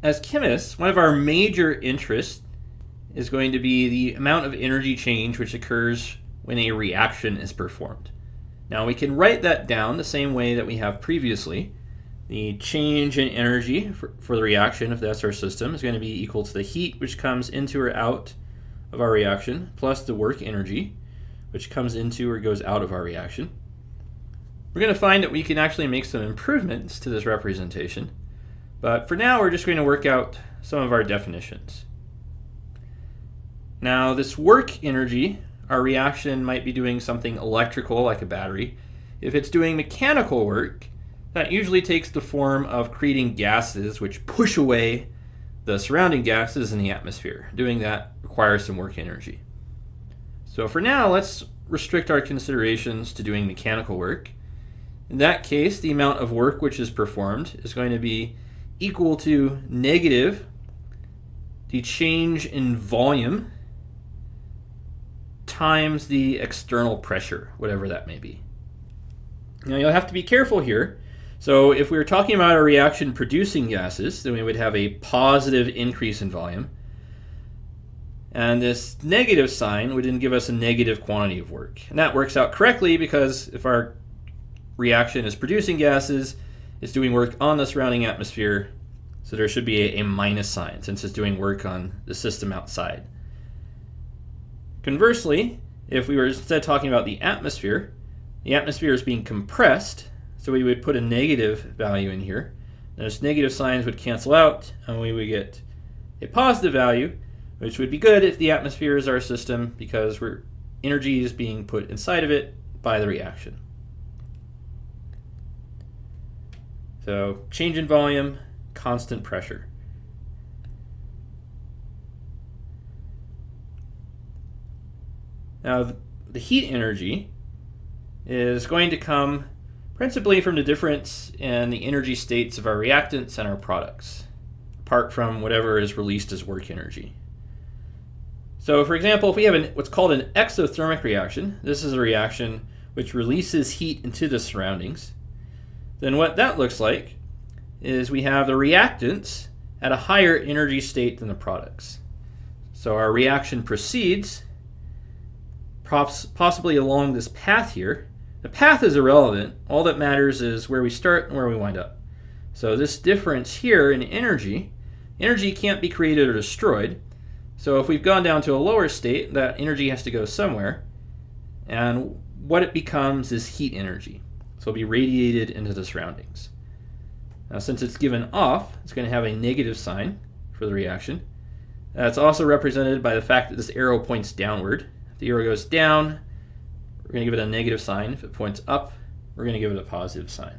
as chemists, one of our major interests is going to be the amount of energy change which occurs when a reaction is performed. Now we can write that down the same way that we have previously. The change in energy for the reaction, if that's our system, is going to be equal to the heat which comes into or out of our reaction plus the work energy which comes into or goes out of our reaction. We're going to find that we can actually make some improvements to this representation, but for now we're just going to work out some of our definitions. Now this work energy, our reaction might be doing something electrical like a battery. If it's doing mechanical work, that usually takes the form of creating gases which push away the surrounding gases in the atmosphere. Doing that requires some work energy. So for now, let's restrict our considerations to doing mechanical work. In that case, the amount of work which is performed is going to be equal to negative the change in volume times the external pressure, whatever that may be. Now you'll have to be careful here. So if we were talking about a reaction producing gases, then we would have a positive increase in volume. And this negative sign would then give us a negative quantity of work. And that works out correctly because if our reaction is producing gases, it's doing work on the surrounding atmosphere, so there should be a minus sign since it's doing work on the system outside. Conversely, if we were instead talking about the atmosphere is being compressed, so we would put a negative value in here. Those negative signs would cancel out, and we would get a positive value, which would be good if the atmosphere is our system because energy is being put inside of it by the reaction. So change in volume, constant pressure. Now the heat energy is going to come principally from the difference in the energy states of our reactants and our products, apart from whatever is released as work energy. So for example, if we have what's called an exothermic reaction, this is a reaction which releases heat into the surroundings, then what that looks like is we have the reactants at a higher energy state than the products. So our reaction proceeds possibly along this path here. The path is irrelevant. All that matters is where we start and where we wind up. So this difference here in energy can't be created or destroyed. So if we've gone down to a lower state, that energy has to go somewhere. And what it becomes is heat energy. So it'll be radiated into the surroundings. Now since it's given off, it's going to have a negative sign for the reaction. That's also represented by the fact that this arrow points downward. If the arrow goes down, we're going to give it a negative sign. If it points up, we're going to give it a positive sign.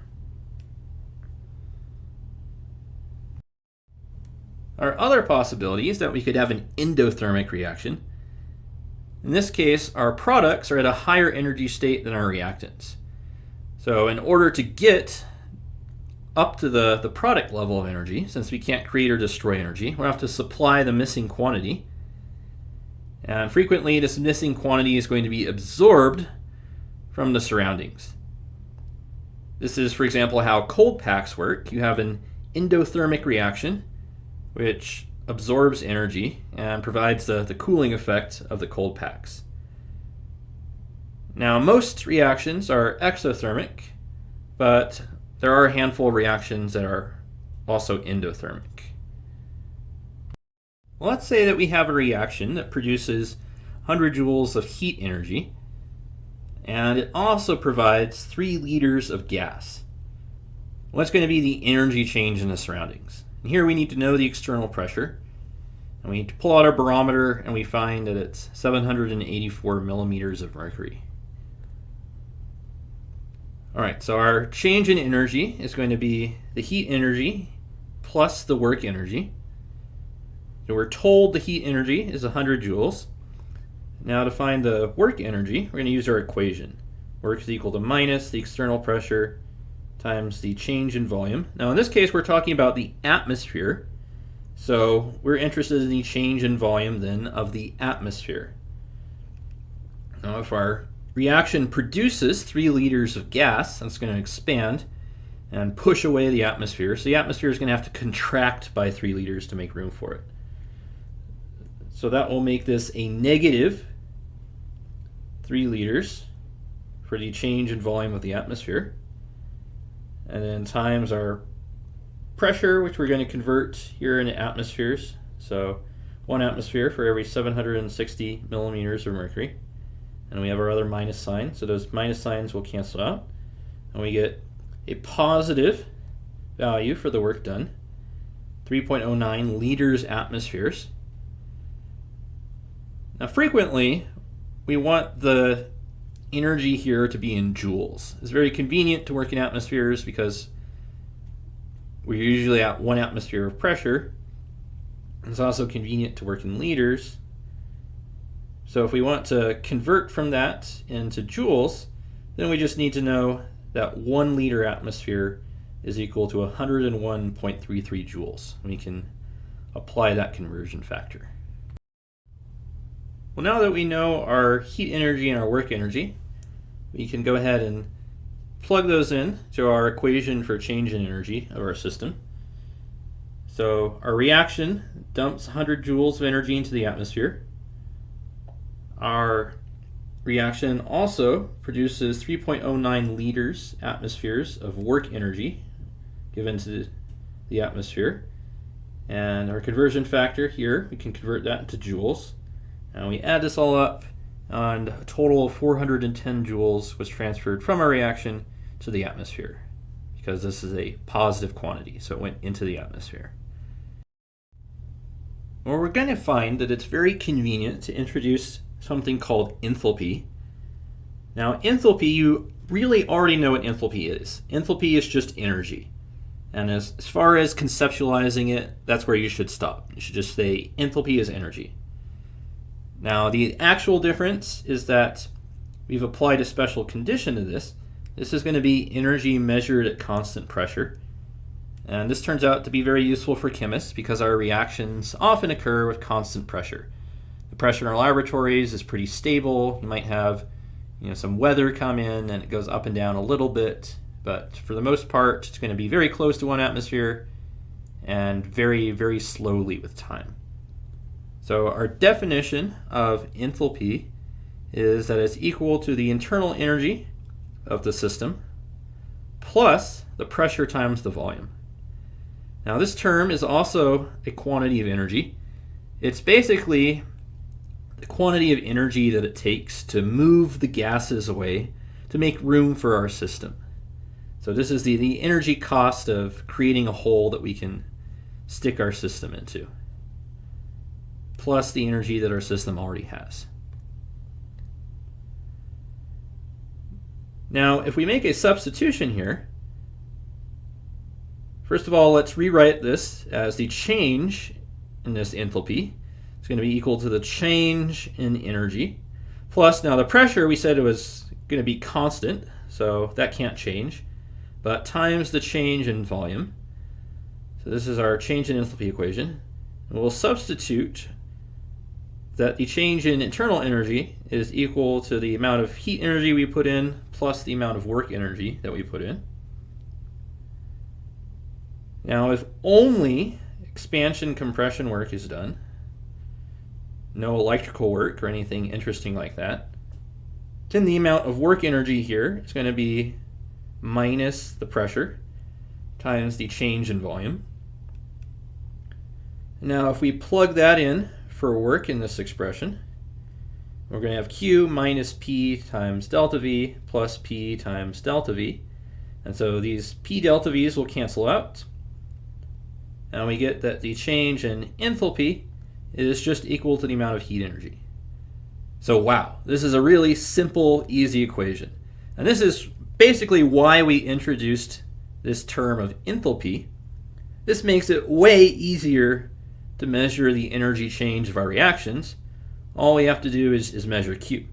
Our other possibility is that we could have an endothermic reaction. In this case, our products are at a higher energy state than our reactants. So in order to get up to the product level of energy, since we can't create or destroy energy, we'll have to supply the missing quantity. And frequently, this missing quantity is going to be absorbed from the surroundings. This is, for example, how cold packs work. You have an endothermic reaction, which absorbs energy and provides the cooling effect of the cold packs. Now, most reactions are exothermic, but there are a handful of reactions that are also endothermic. Well, let's say that we have a reaction that produces 100 joules of heat energy, and it also provides 3 liters of gas. What's going to be the energy change in the surroundings? And here we need to know the external pressure, and we need to pull out our barometer, and we find that it's 784 millimeters of mercury. All right, so our change in energy is going to be the heat energy plus the work energy. So we're told the heat energy is 100 joules. Now to find the work energy, we're going to use our equation. Work is equal to minus the external pressure times the change in volume. Now in this case, we're talking about the atmosphere. So we're interested in the change in volume then of the atmosphere. Now if our reaction produces 3 liters of gas, that's going to expand. and push away the atmosphere. So the atmosphere is going to have to contract by 3 liters to make room for it. So that will make this a negative 3 liters for the change in volume of the atmosphere. And then times our pressure, which we're going to convert here into atmospheres. So 1 atmosphere for every 760 millimeters of mercury. And we have our other minus sign. So those minus signs will cancel out. And we get a positive value for the work done, 3.09 liters atmospheres. Now frequently, we want the energy here to be in joules. It's very convenient to work in atmospheres because we're usually at 1 atmosphere of pressure. It's also convenient to work in liters. So if we want to convert from that into joules, then we just need to know that 1 liter atmosphere is equal to 101.33 joules. We can apply that conversion factor. Well, now that we know our heat energy and our work energy, we can go ahead and plug those in to our equation for change in energy of our system. So our reaction dumps 100 joules of energy into the atmosphere. Our reaction also produces 3.09 liters atmospheres of work energy given to the atmosphere. And our conversion factor here, we can convert that into joules. And we add this all up, and a total of 410 joules was transferred from our reaction to the atmosphere, because this is a positive quantity, so it went into the atmosphere. Well, we're going to find that it's very convenient to introduce something called enthalpy. Now, enthalpy, you really already know what enthalpy is. Enthalpy is just energy. And as far as conceptualizing it, that's where you should stop. You should just say enthalpy is energy. Now, the actual difference is that we've applied a special condition to this. This is going to be energy measured at constant pressure. And this turns out to be very useful for chemists because our reactions often occur with constant pressure. The pressure in our laboratories is pretty stable. You might have some weather come in and it goes up and down a little bit, but for the most part, it's going to be very close to 1 atmosphere and very, very slowly with time. So our definition of enthalpy is that it's equal to the internal energy of the system plus the pressure times the volume. Now this term is also a quantity of energy. It's basically the quantity of energy that it takes to move the gases away to make room for our system. So this is the energy cost of creating a hole that we can stick our system into, plus the energy that our system already has. Now, if we make a substitution here, first of all, let's rewrite this as the change in this enthalpy. It's going to be equal to the change in energy, plus, now the pressure, we said it was going to be constant, so that can't change, but times the change in volume. So this is our change in enthalpy equation. And we'll substitute that the change in internal energy is equal to the amount of heat energy we put in plus the amount of work energy that we put in. Now, if only expansion compression work is done, no electrical work or anything interesting like that, then the amount of work energy here is going to be minus the pressure times the change in volume. Now, if we plug that in for work in this expression, we're going to have Q minus P times delta V plus P times delta V. And so these P delta V's will cancel out. And we get that the change in enthalpy is just equal to the amount of heat energy. So wow, this is a really simple, easy equation. And this is basically why we introduced this term of enthalpy. This makes it way easier to measure the energy change of our reactions. All we have to do is measure Q.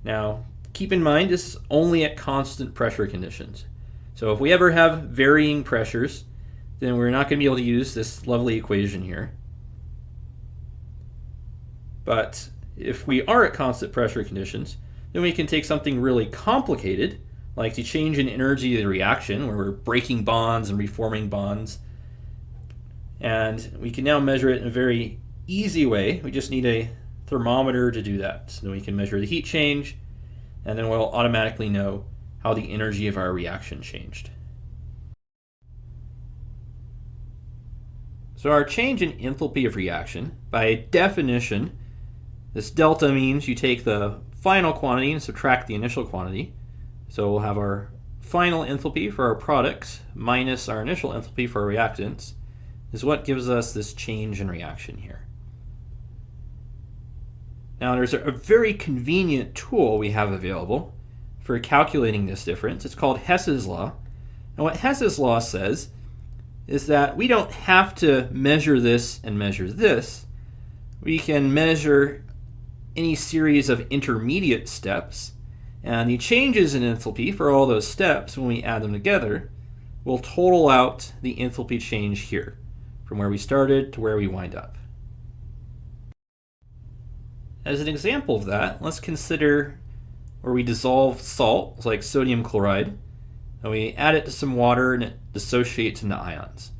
Now, keep in mind this is only at constant pressure conditions. So if we ever have varying pressures, then we're not going to be able to use this lovely equation here. But if we are at constant pressure conditions, then we can take something really complicated, like the change in energy of the reaction, where we're breaking bonds and reforming bonds. And we can now measure it in a very easy way. We just need a thermometer to do that. So then we can measure the heat change, and then we'll automatically know how the energy of our reaction changed. So our change in enthalpy of reaction, by definition, this delta means you take the final quantity and subtract the initial quantity. So we'll have our final enthalpy for our products minus our initial enthalpy for our reactants is what gives us this change in reaction here. Now there's a very convenient tool we have available for calculating this difference. It's called Hess's law. And what Hess's law says is that we don't have to measure this and measure this. We can measure any series of intermediate steps, and the changes in enthalpy for all those steps, when we add them together, will total out the enthalpy change here, from where we started to where we wind up. As an example of that, let's consider where we dissolve salt, like sodium chloride, and we add it to some water and it dissociates into ions.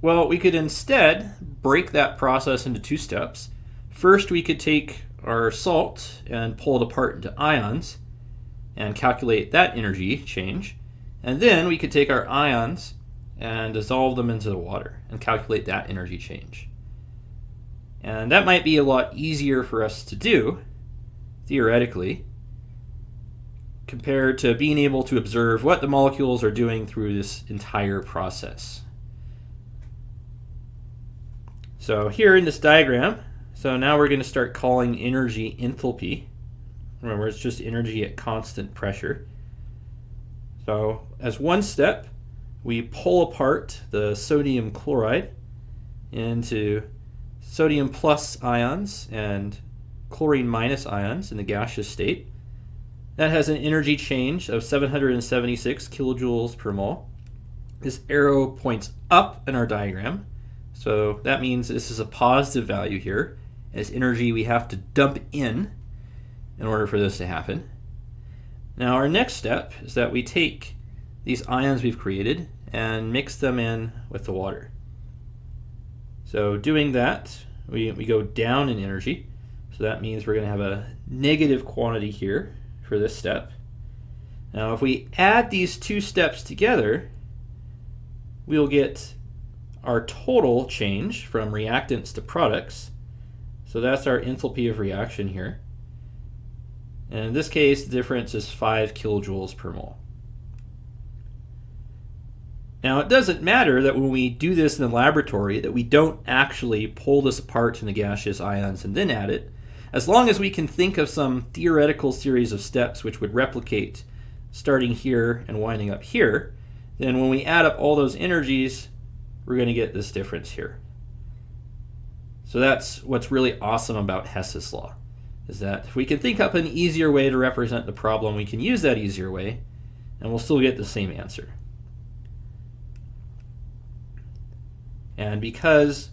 Well, we could instead break that process into two steps. First, we could take our salt and pull it apart into ions and calculate that energy change. And then we could take our ions and dissolve them into the water and calculate that energy change. And that might be a lot easier for us to do, theoretically, compared to being able to observe what the molecules are doing through this entire process. So here in this diagram, so now we're going to start calling energy enthalpy. Remember, it's just energy at constant pressure. So as one step, we pull apart the sodium chloride into sodium plus ions and chlorine minus ions in the gaseous state. That has an energy change of 776 kilojoules per mole. This arrow points up in our diagram, so that means this is a positive value here. As energy we have to dump in order for this to happen. Now our next step is that we take these ions we've created and mix them in with the water. So doing that, we go down in energy. So that means we're going to have a negative quantity here for this step. Now if we add these two steps together, we'll get our total change from reactants to products. So that's our enthalpy of reaction here. And in this case, the difference is 5 kilojoules per mole. Now it doesn't matter that when we do this in the laboratory that we don't actually pull this apart into gaseous ions and then add it. As long as we can think of some theoretical series of steps which would replicate starting here and winding up here, then when we add up all those energies, we're going to get this difference here. So that's what's really awesome about Hess's law, is that if we can think up an easier way to represent the problem, we can use that easier way, and we'll still get the same answer. And because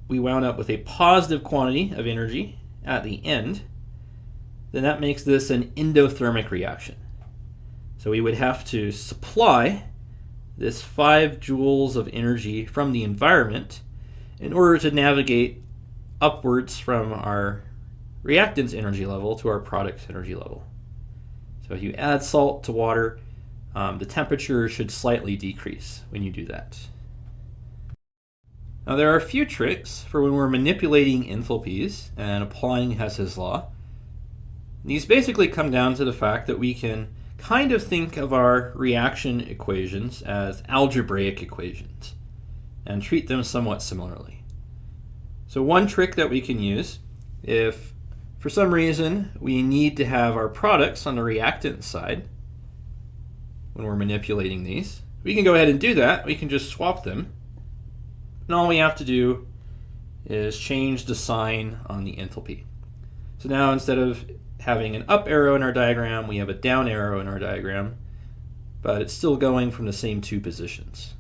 we wound up with a positive quantity of energy at the end, then that makes this an endothermic reaction. So we would have to supply this 5 joules of energy from the environment in order to navigate upwards from our reactant's energy level to our product's energy level. So if you add salt to water, the temperature should slightly decrease when you do that. Now there are a few tricks for when we're manipulating enthalpies and applying Hess's law. These basically come down to the fact that we can kind of think of our reaction equations as algebraic equations and treat them somewhat similarly. So one trick that we can use, if for some reason we need to have our products on the reactant side when we're manipulating these, we can go ahead and do that. We can just swap them. And all we have to do is change the sign on the enthalpy. So now instead of having an up arrow in our diagram, we have a down arrow in our diagram, but it's still going from the same two positions.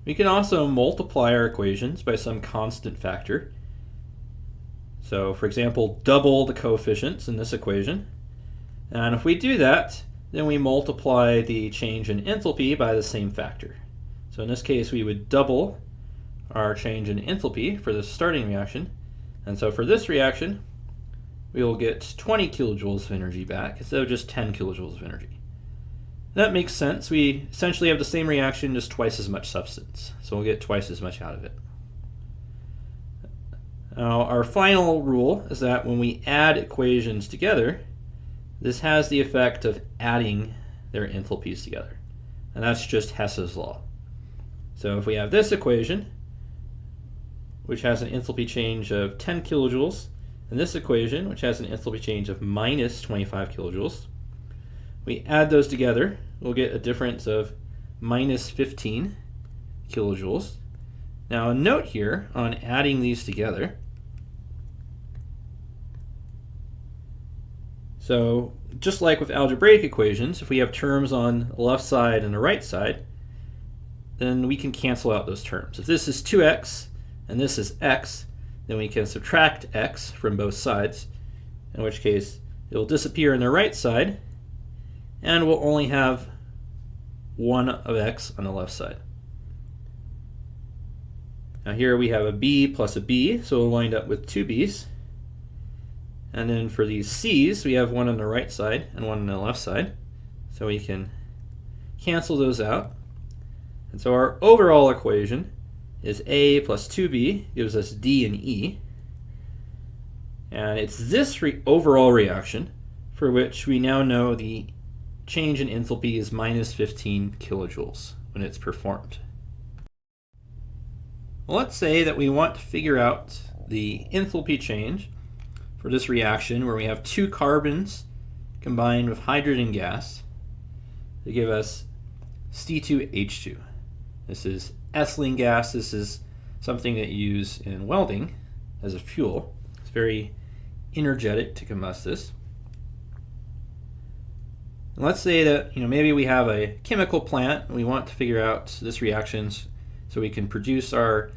We can also multiply our equations by some constant factor. So for example, double the coefficients in this equation. And if we do that, then we multiply the change in enthalpy by the same factor. So in this case, we would double our change in enthalpy for the starting reaction. And so for this reaction, we will get 20 kilojoules of energy back instead of just 10 kilojoules of energy. That makes sense. We essentially have the same reaction, just twice as much substance. So we'll get twice as much out of it. Now, our final rule is that when we add equations together, this has the effect of adding their enthalpies together. And that's just Hess's law. So if we have this equation, which has an enthalpy change of 10 kilojoules, and this equation, which has an enthalpy change of minus 25 kilojoules, we add those together, we'll get a difference of minus 15 kilojoules. Now a note here on adding these together. So just like with algebraic equations, if we have terms on the left side and the right side, then we can cancel out those terms. If this is 2x and this is x, then we can subtract x from both sides, in which case it will disappear on the right side, and we'll only have 1 of x on the left side. Now here we have a b plus a b, so we'll wind up with 2 b's. And then for these c's, we have 1 on the right side and 1 on the left side, so we can cancel those out. And so our overall equation is a plus 2b gives us d and e. And it's this overall reaction for which we now know the change in enthalpy is minus 15 kilojoules when it's performed. Well, let's say that we want to figure out the enthalpy change for this reaction where we have 2 carbons combined with hydrogen gas to give us C2H2. This is ethylene gas. This is something that you use in welding as a fuel. It's very energetic to combust this. And let's say that maybe we have a chemical plant and we want to figure out this reaction so we can produce our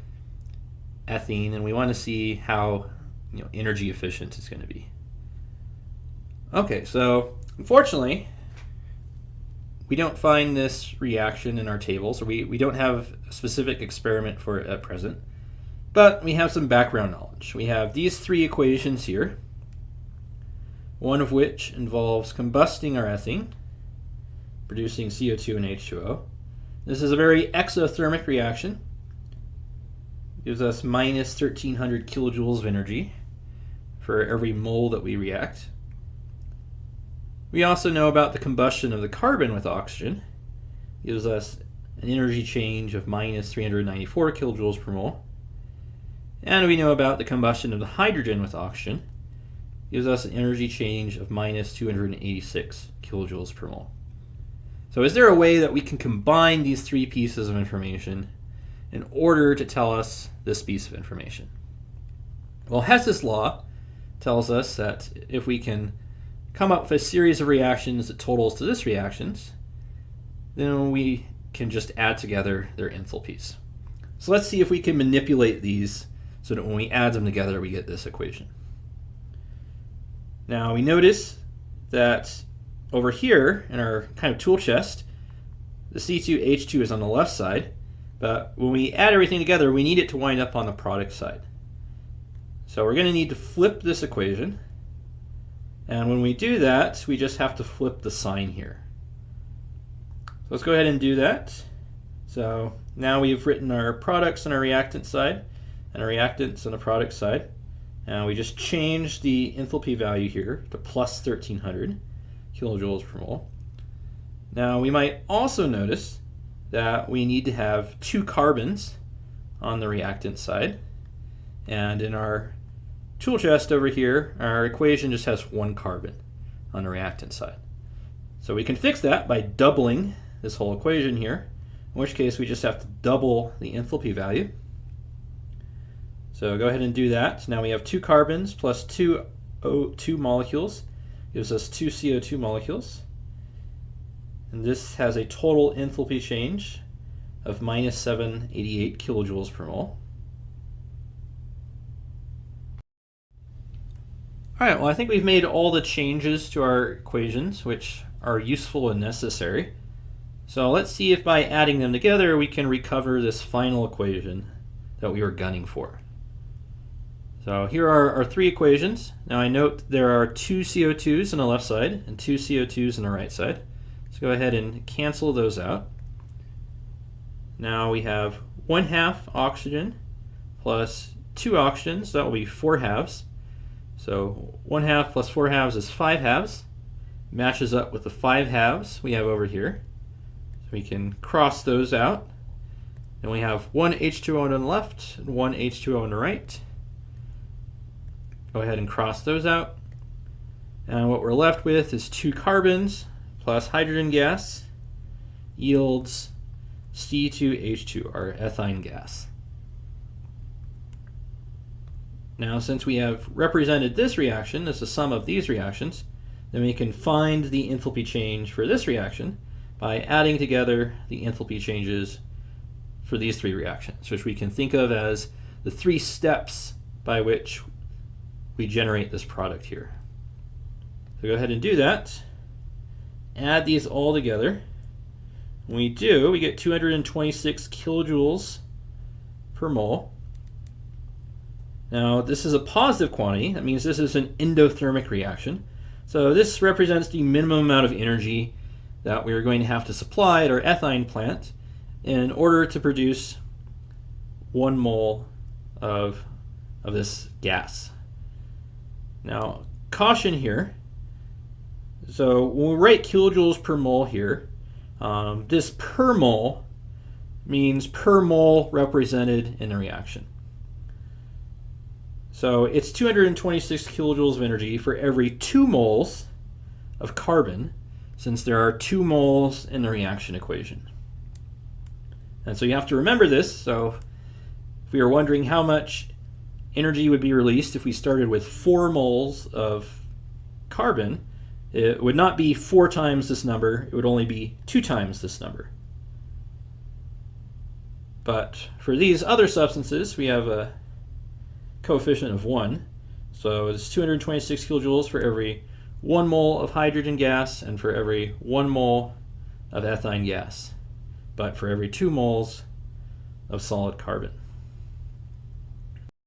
ethene, and we want to see how energy efficient it's going to be. Okay, so unfortunately, we don't find this reaction in our tables, or we don't have a specific experiment for it at present, but we have some background knowledge. We have these 3 equations here, one of which involves combusting our ethene, producing CO2 and H2O. This is a very exothermic reaction. It gives us minus 1300 kilojoules of energy for every mole that we react. We also know about the combustion of the carbon with oxygen. It gives us an energy change of minus 394 kilojoules per mole. And we know about the combustion of the hydrogen with oxygen. It gives us an energy change of minus 286 kilojoules per mole. So is there a way that we can combine these 3 pieces of information in order to tell us this piece of information? Well, Hess's law tells us that if we can come up with a series of reactions that totals to this reactions, then we can just add together their enthalpies. So let's see if we can manipulate these so that when we add them together, we get this equation. Now we notice that over here in our kind of tool chest, the C2H2 is on the left side, but when we add everything together, we need it to wind up on the product side. So we're going to need to flip this equation. And when we do that, we just have to flip the sign here. So let's go ahead and do that. So now we've written our products on our reactant side and our reactants on the product side. And we just change the enthalpy value here to plus 1300 kilojoules per mole. Now we might also notice that we need to have 2 carbons on the reactant side. And in our tool chest over here, our equation just has 1 carbon on the reactant side. So we can fix that by doubling this whole equation here, in which case we just have to double the enthalpy value. So go ahead and do that. So now we have 2 carbons plus 2 O2 molecules gives us 2 CO2 molecules. And this has a total enthalpy change of minus 788 kilojoules per mole. right, well, I think we've made all the changes to our equations, which are useful and necessary. So let's see if by adding them together we can recover this final equation that we were gunning for. So here are our three equations. Now I note there are two CO2s on the left side and two CO2s on the right side. Let's go ahead and cancel those out. Now we have 1/2 oxygen plus 2 oxygens. That will be 4 halves. So 1/2 plus 4 halves is 5 halves. Matches up with the 5 halves we have over here. So we can cross those out. And we have one H2O on the left and one H2O on the right. Go ahead and cross those out. And what we're left with is 2 carbons plus hydrogen gas yields C2H2, our ethine gas. Now, since we have represented this reaction as the sum of these reactions, then we can find the enthalpy change for this reaction by adding together the enthalpy changes for these three reactions, which we can think of as the 3 steps by which we generate this product here. So go ahead and do that. Add these all together. When we do, we get 226 kilojoules per mole. Now, this is a positive quantity. That means this is an endothermic reaction. So this represents the minimum amount of energy that we are going to have to supply at our ethine plant in order to produce 1 mole of this gas. Now, caution here. So when we write kilojoules per mole here, this per mole means per mole represented in a reaction. So it's 226 kilojoules of energy for every 2 moles of carbon, since there are 2 moles in the reaction equation. And so you have to remember this. So if we are wondering how much energy would be released if we started with 4 moles of carbon, it would not be 4 times this number, it would only be 2 times this number. But for these other substances, we have a coefficient of 1. So it's 226 kilojoules for every 1 mole of hydrogen gas and for every 1 mole of ethine gas, but for every 2 moles of solid carbon.